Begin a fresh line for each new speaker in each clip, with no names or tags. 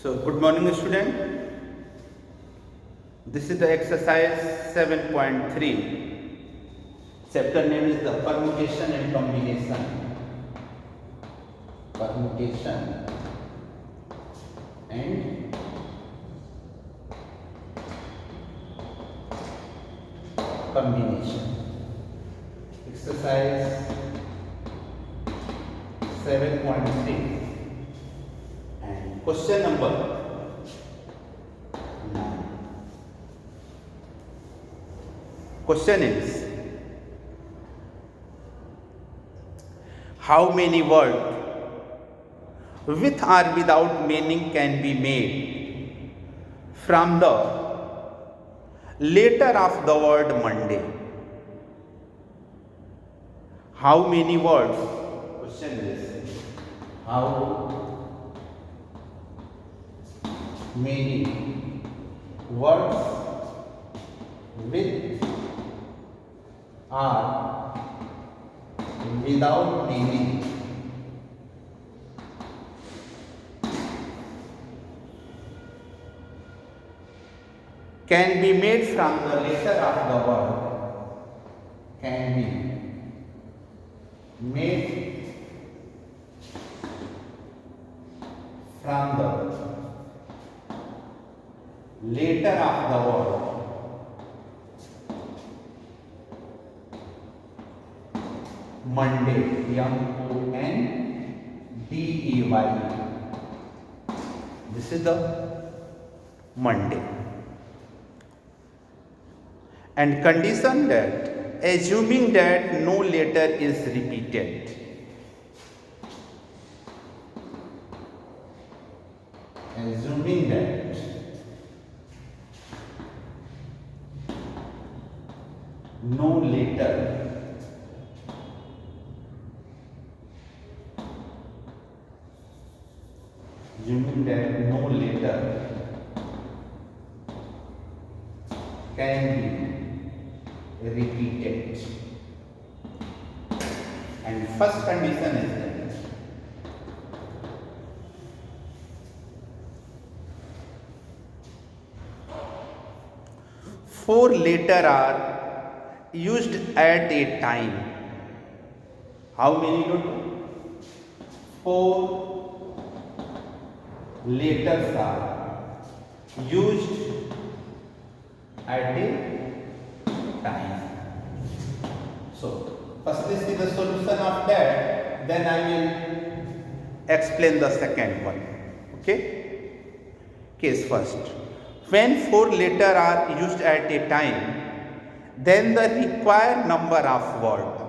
So, good morning, student. This is the exercise 7.3. Chapter name is the permutation and combination. Permutation and combination. Exercise 7.3. And question number 9. Question is, how many words with or without meaning can be made from the letter of the word Monday? How many words? Question is, how many words with or without meaning can be made from the letter of the word, can be made from the letter of the word Monday, M-O-N-D-E-Y. This is the Monday. And condition that, assuming that no letter is repeated. Assuming that no letter can be repeated. And first condition is that four letters are used at a time. How many total? Four letters are used at a time. So, firstly see the solution of that, then I will explain the second one. Okay? Case first. When four letters are used at a time, then the required number of words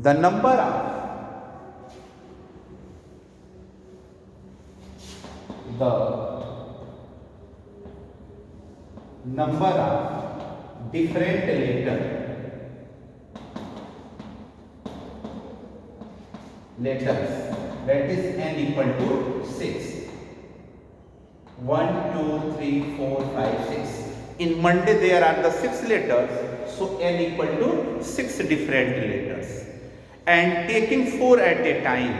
the number of different letters, that is n equal to 6. 1, 2, 3, 4, 5, 6. In Monday there are the 6 letters, so n equal to 6 different letters. And taking 4 at a time,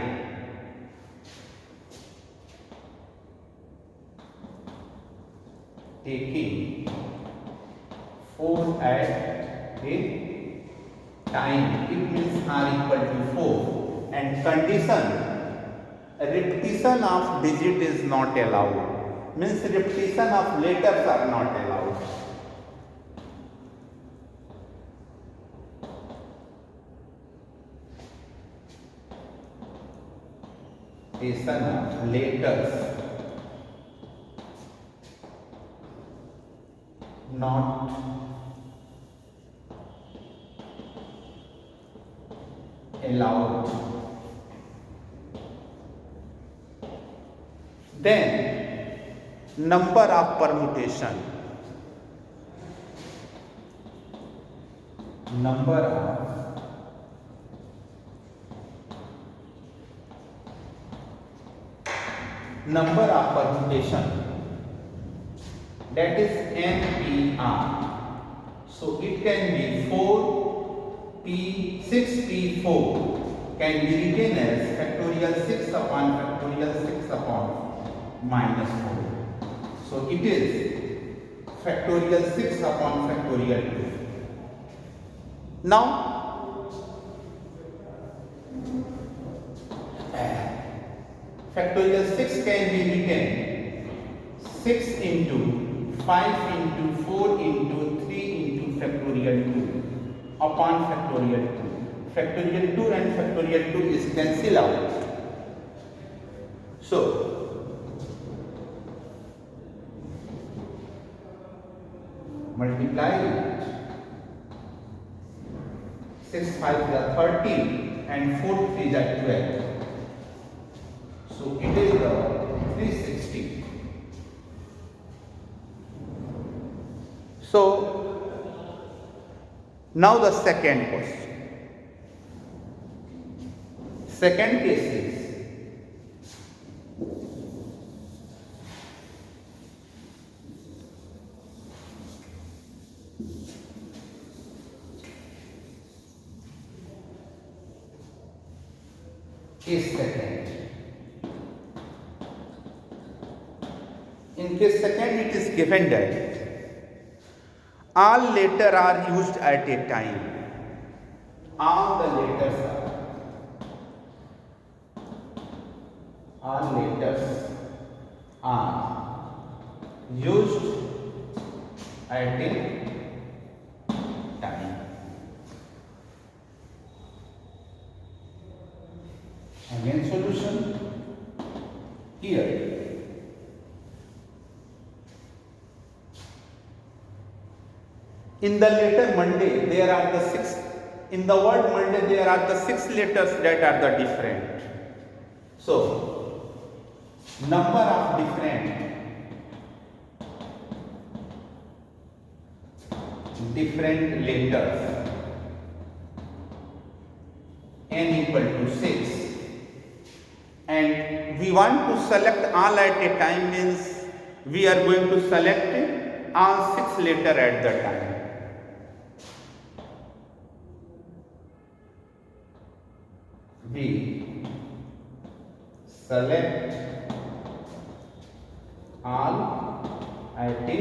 taking 4 at a time, it means r equal to 4. And condition, repetition of digit is not allowed, means repetition of letters are not allowed. Repetition of letters not allowed. Then number of permutation, number of permutation, that is NPR. So it can be 4, 6p4 can be written as factorial 6 upon factorial 6 upon minus 4. So it is factorial 6 upon factorial 2. Now factorial 6 can be written 6 into 5 into 4 into 3 into factorial 2 upon factorial 2. Factorial 2 and factorial 2 is cancel out. So multiply it. 6 5 is 13 and 4 3 is 12. So it is the 360. So now the second question. Second case is second. In case second, it is given that all letters are used at a time. All letters are used at a time. Again solution here. In the letter Monday, there are the 6. In the word Monday, there are the 6 letters that are the different. So, number of different letters n equal to 6, and we want to select all at a time, means we are going to select all 6 letters at the time. We select all at a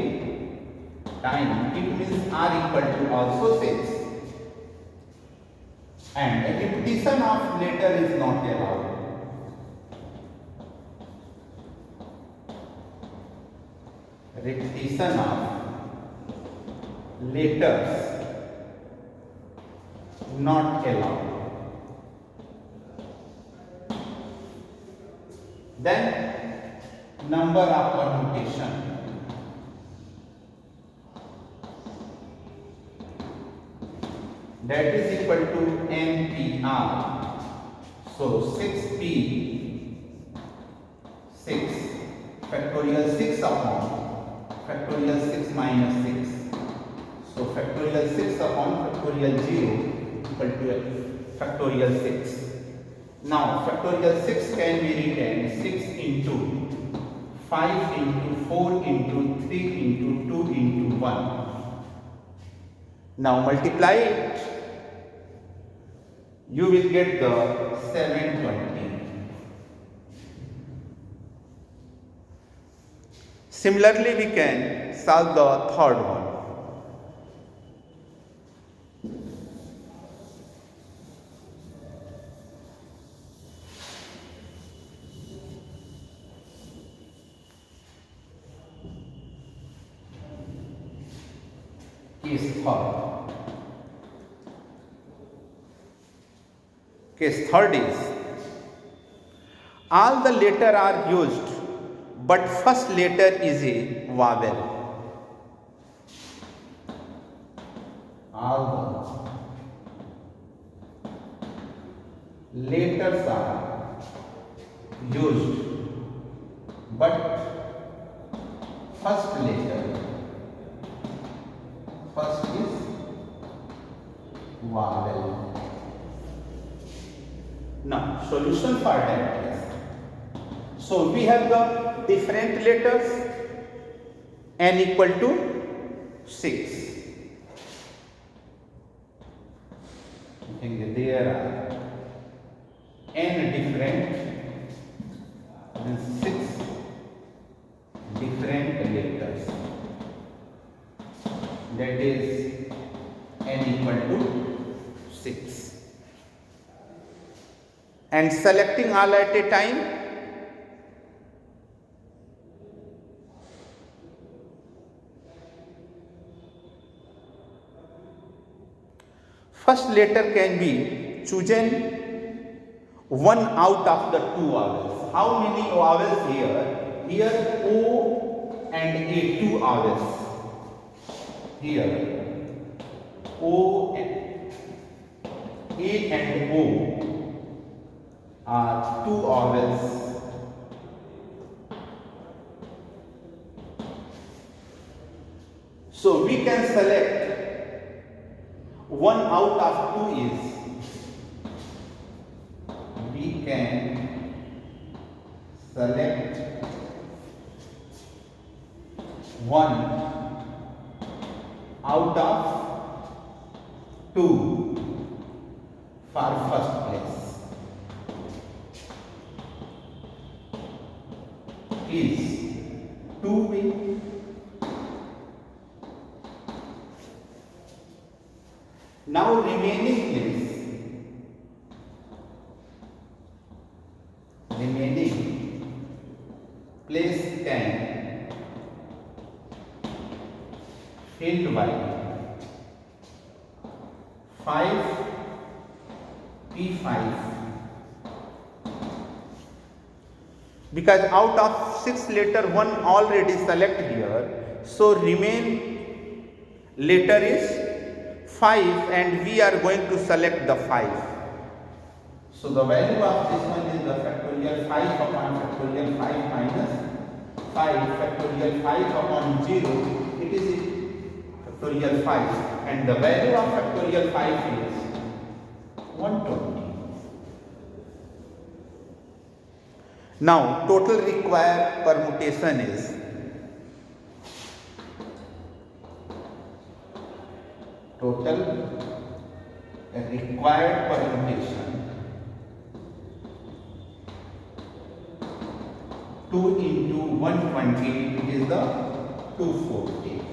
time. It means r equal to also 6, and a repetition of letter is not allowed. Repetition of letters not allowed. Then number of permutation. That is equal to NPR. So 6p 6 factorial 6 upon factorial 6 minus 6. So factorial 6 upon factorial 0 equal to factorial 6. Now factorial 6 can be written 6 into 5 into 4 into 3 into 2 into 1. Now multiply it. You will get the 720. Similarly, we can solve the third one. Case third. Case third is all the letters are used, but first letter is a vowel. All the letters are used, but first letter is vowel. Now solution for that is, so we have the different letters n equal to 6. I think there are n different and 6 different letters. That is n equal to 6. And selecting all at a time, first letter can be chosen one out of the two vowels. How many vowels here? Here O and A, two vowels. Here O and A and O are two vowels. So we can select one out of two is, we can select one out of two for first place. Is 2B. Now remaining place 10 filled by 5 P5, because out of 6 letter one already select here, so remain letter is 5 and we are going to select the 5. So the value of this one is the factorial 5 upon factorial 5 minus 5 factorial 5 upon 0, it is factorial 5, and the value of factorial 5 is 120. Now total required permutation is required permutation 2 into 120, it is the 240.